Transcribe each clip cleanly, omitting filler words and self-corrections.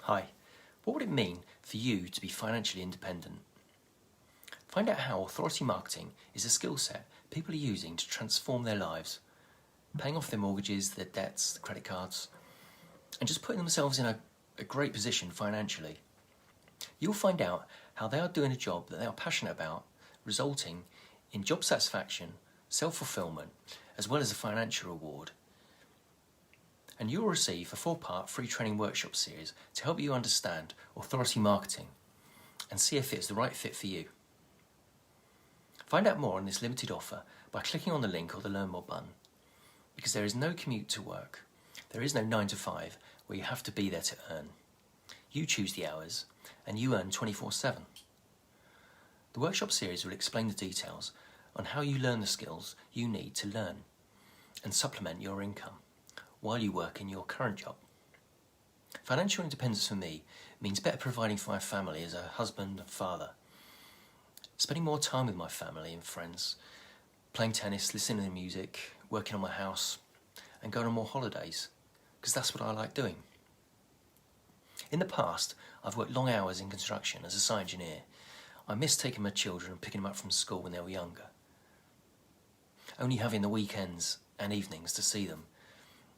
Hi, what would it mean for you to be financially independent? Find out how authority marketing is a skill set people are using to transform their lives, paying off their mortgages, their debts, the credit cards, and just putting themselves in a great position financially. You'll find out how they are doing a job that they are passionate about, resulting in job satisfaction, self-fulfillment, as well as a financial reward. And you'll receive a 4-part free training workshop series to help you understand authority marketing and see if it's the right fit for you. Find out more on this limited offer by clicking on the link or the Learn More button, because there is no commute to work. There is no 9 to 5 where you have to be there to earn. You choose the hours and you earn 24/7. The workshop series will explain the details on how you learn the skills you need to learn and supplement your income while you work in your current job. Financial independence for me means better providing for my family as a husband and father, spending more time with my family and friends, playing tennis, listening to music, working on my house, and going on more holidays, because that's what I like doing. In the past, I've worked long hours in construction as a site engineer. I miss taking my children and picking them up from school when they were younger. Only having the weekends and evenings to see them.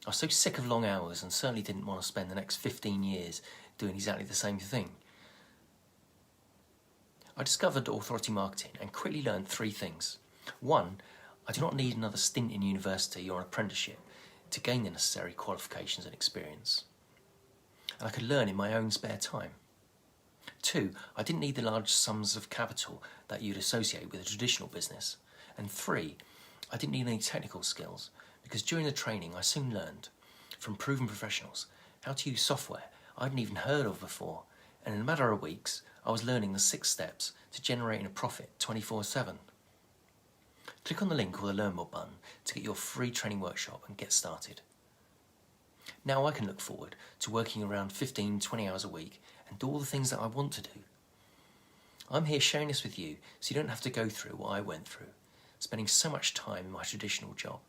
I was so sick of long hours and certainly didn't want to spend the next 15 years doing exactly the same thing. I discovered authority marketing and quickly learned 3 things. 1, I do not need another stint in university or an apprenticeship to gain the necessary qualifications and experience. And I could learn in my own spare time. 2, I didn't need the large sums of capital that you'd associate with a traditional business. And 3, I didn't need any technical skills, because during the training I soon learned from proven professionals how to use software I hadn't even heard of before, and in a matter of weeks I was learning the 6 steps to generating a profit 24/7. Click on the link or the Learn More button to get your free training workshop and get started. Now I can look forward to working around 15-20 hours a week and do all the things that I want to do. I'm here sharing this with you so you don't have to go through what I went through, spending so much time in my traditional job.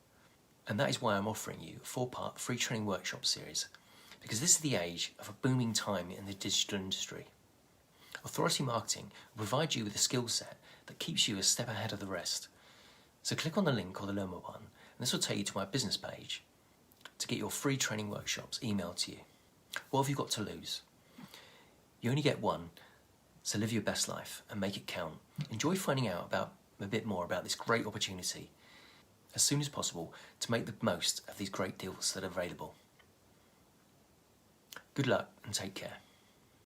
And that is why I'm offering you a 4-part free training workshop series, because this is the age of a booming time in the digital industry. Authority marketing will provide you with a skill set that keeps you a step ahead of the rest. So click on the link or the Learn More button, and this will take you to my business page to get your free training workshops emailed to you. What have you got to lose? You only get one, so live your best life and make it count. Enjoy finding out a bit more about this great opportunity as soon as possible to make the most of these great deals that are available. Good luck and take care.